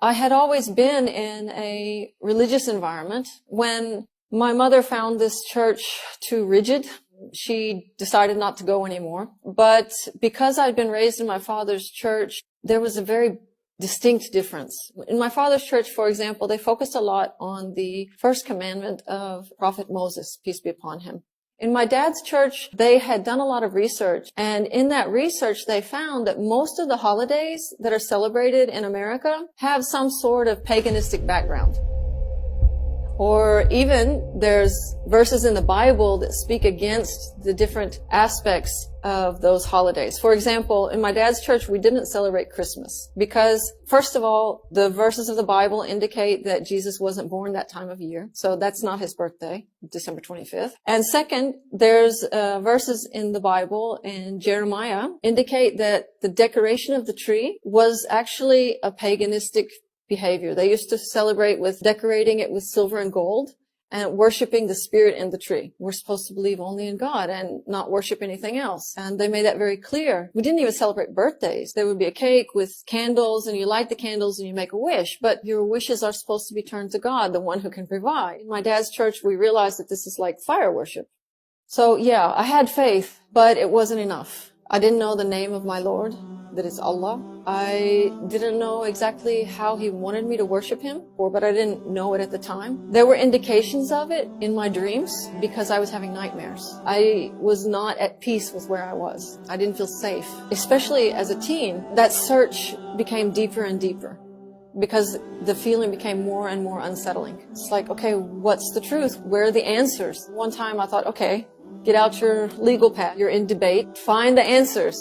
I had always been in a religious environment. When my mother found this church too rigid, she decided not to go anymore. But because I'd been raised in my father's church, there was a very distinct difference. In my father's church, for example, they focused a lot on the first commandment of Prophet Moses, peace be upon him. In my dad's church, they had done a lot of research, and in that research, they found that most of the holidays that are celebrated in America have some sort of paganistic background. Or even there's verses in the Bible that speak against the different aspects of those holidays. For example, in my dad's church, we didn't celebrate Christmas because, first of all, the verses of the Bible indicate that Jesus wasn't born that time of year. So that's not his birthday, December 25th. And second, there's verses in the Bible in Jeremiah indicate that the decoration of the tree was actually a paganistic behavior. They used to celebrate with decorating it with silver and gold and worshiping the spirit in the tree. We're supposed to believe only in God and not worship anything else. And they made that very clear. We didn't even celebrate birthdays. There would be a cake with candles, and you light the candles and you make a wish. But your wishes are supposed to be turned to God, the one who can provide. In my dad's church, we realized that this is like fire worship. So yeah, I had faith, but it wasn't enough. I didn't know the name of my Lord, that is Allah. I didn't know exactly how he wanted me to worship him, but I didn't know it at the time. There were indications of it in my dreams because I was having nightmares. I was not at peace with where I was. I didn't feel safe. Especially as a teen, that search became deeper and deeper because the feeling became more and more unsettling. It's like, okay, what's the truth? Where are the answers? One time I thought, okay, get out your legal pad. You're in debate. Find the answers,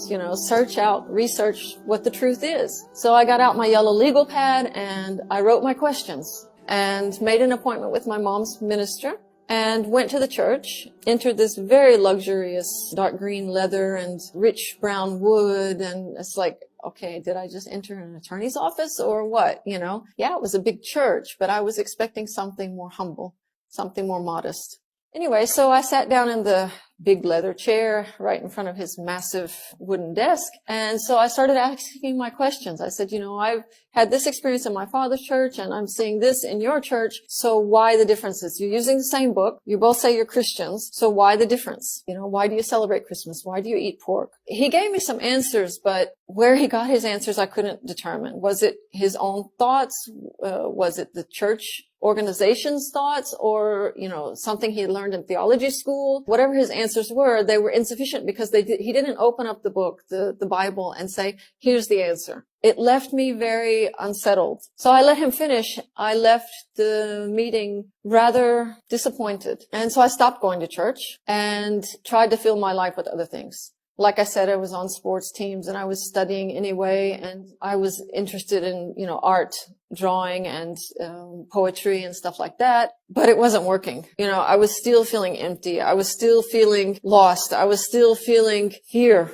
search out, research what the truth is. So I got out my yellow legal pad and I wrote my questions and made an appointment with my mom's minister and went to the church, entered this very luxurious dark green leather and rich brown wood. And it's like, okay, did I just enter an attorney's office or what? Yeah, it was a big church, but I was expecting something more humble, something more modest. Anyway, so I sat down in the big leather chair right in front of his massive wooden desk. And so I started asking my questions. I said, I've had this experience in my father's church and I'm seeing this in your church. So why the differences? You're using the same book. You both say you're Christians. So why the difference? Why do you celebrate Christmas? Why do you eat pork? He gave me some answers, but where he got his answers, I couldn't determine. Was it his own thoughts? Was it the church organization's thoughts or, something he had learned in theology school? Whatever his answers were, they were insufficient because he didn't open up the book, the Bible, and say, here's the answer. It left me very unsettled. So I let him finish. I left the meeting rather disappointed. And so I stopped going to church and tried to fill my life with other things. Like I said, I was on sports teams and I was studying anyway, and I was interested in, art, drawing and poetry and stuff like that, but it wasn't working. I was still feeling empty. I was still feeling lost. I was still feeling fear.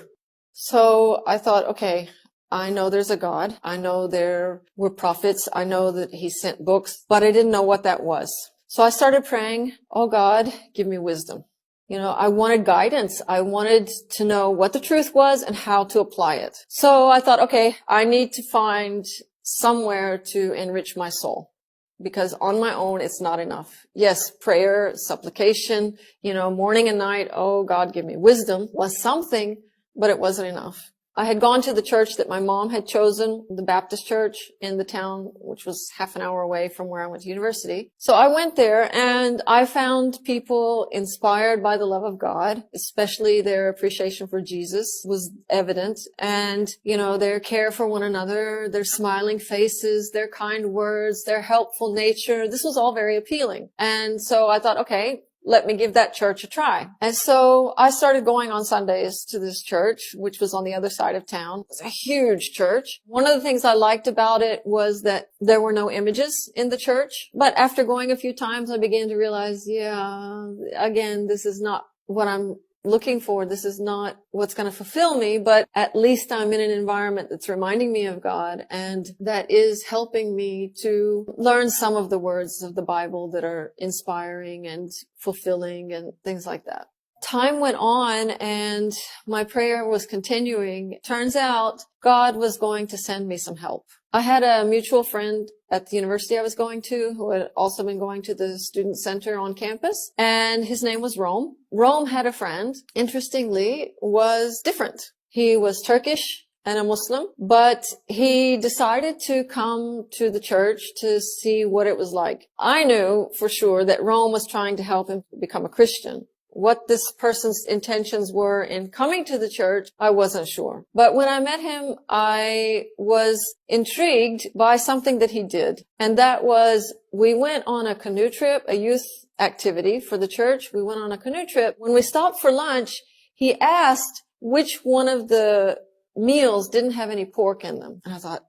So I thought, okay, I know there's a God. I know there were prophets. I know that he sent books, but I didn't know what that was. So I started praying, oh God, give me wisdom. I wanted guidance. I wanted to know what the truth was and how to apply it. So I thought, okay, I need to find somewhere to enrich my soul because on my own, it's not enough. Yes, prayer, supplication, morning and night. Oh, God, give me wisdom was something, but it wasn't enough. I had gone to the church that my mom had chosen, the Baptist church in the town, which was half an hour away from where I went to university. So I went there and I found people inspired by the love of God, especially their appreciation for Jesus was evident. And, their care for one another, their smiling faces, their kind words, their helpful nature. This was all very appealing. And so I thought, okay, let me give that church a try. And so I started going on Sundays to this church, which was on the other side of town. It was a huge church. One of the things I liked about it was that there were no images in the church. But after going a few times, I began to realize, again, this is not what I'm looking for. This is not what's going to fulfill me, but at least I'm in an environment that's reminding me of God and that is helping me to learn some of the words of the Bible that are inspiring and fulfilling and things like that. Time went on and my prayer was continuing. Turns out God was going to send me some help. I had a mutual friend at the university I was going to who had also been going to the student center on campus, and his name was Rome. Rome had a friend, interestingly, was different. He was Turkish and a Muslim, but he decided to come to the church to see what it was like. I knew for sure that Rome was trying to help him become a Christian. What this person's intentions were in coming to the church, I wasn't sure. But when I met him, I was intrigued by something that he did. And that was, we went on a canoe trip, a youth activity for the church. We went on a canoe trip. When we stopped for lunch, he asked which one of the meals didn't have any pork in them. And I thought,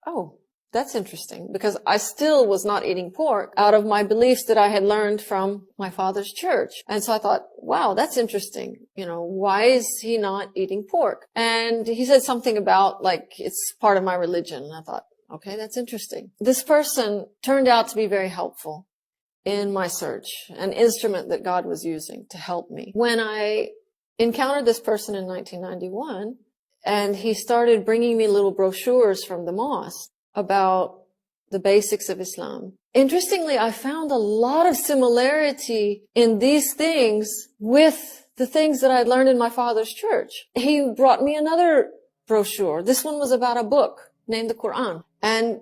oh, that's interesting, because I still was not eating pork out of my beliefs that I had learned from my father's church. And so I thought, wow, that's interesting. Why is he not eating pork? And he said something about, like, it's part of my religion. And I thought, okay, that's interesting. This person turned out to be very helpful in my search, an instrument that God was using to help me. When I encountered this person in 1991, and he started bringing me little brochures from the mosque about the basics of Islam. Interestingly, I found a lot of similarity in these things with the things that I'd learned in my father's church. He brought me another brochure. This one was about a book named the Quran. And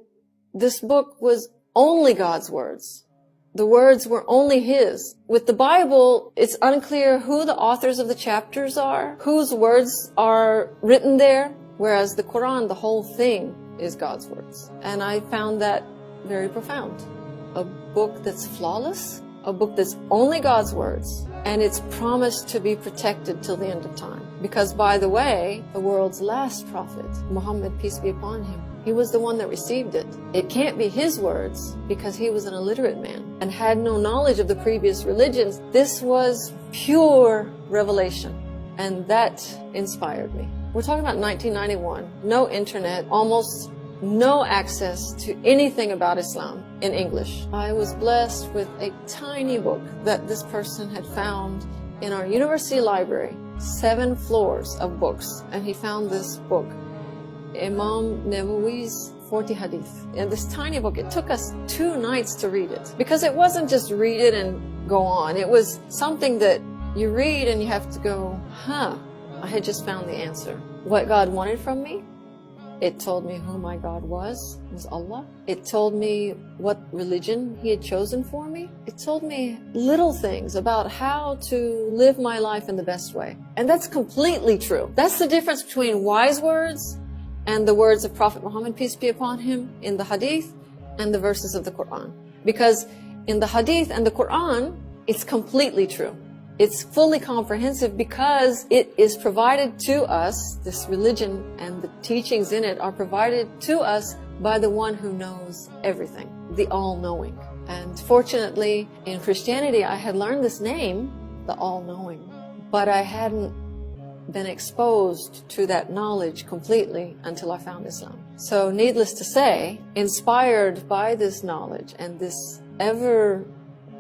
this book was only God's words. The words were only His. With the Bible, it's unclear who the authors of the chapters are, whose words are written there, whereas the Quran, the whole thing, is God's words. And I found that very profound. A book that's flawless, a book that's only God's words, and it's promised to be protected till the end of time. Because, by the way, the world's last prophet, Muhammad, peace be upon him, he was the one that received it. It can't be his words because he was an illiterate man and had no knowledge of the previous religions. This was pure revelation, and that inspired me. We're talking about 1991, no internet, almost no access to anything about Islam in English. I was blessed with a tiny book that this person had found in our university library, 7 floors of books, and he found this book, Imam Nawawi's 40 Hadith. And this tiny book, it took us 2 nights to read it, because it wasn't just read it and go on. It was something that you read and you have to go, I had just found the answer. What God wanted from me, it told me who my God was Allah. It told me what religion He had chosen for me. It told me little things about how to live my life in the best way. And that's completely true. That's the difference between wise words and the words of Prophet Muhammad, peace be upon him, in the Hadith and the verses of the Quran. Because in the Hadith and the Quran, it's completely true. It's fully comprehensive because it is provided to us, this religion and the teachings in it are provided to us by the one who knows everything, the all-knowing. And fortunately, in Christianity, I had learned this name, the all-knowing, but I hadn't been exposed to that knowledge completely until I found Islam. So needless to say, inspired by this knowledge and this ever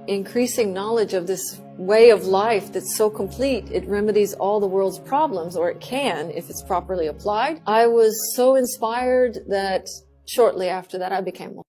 increasing knowledge of this way of life that's so complete, it remedies all the world's problems, or it can if it's properly applied. I was so inspired that shortly after that I became Muslim.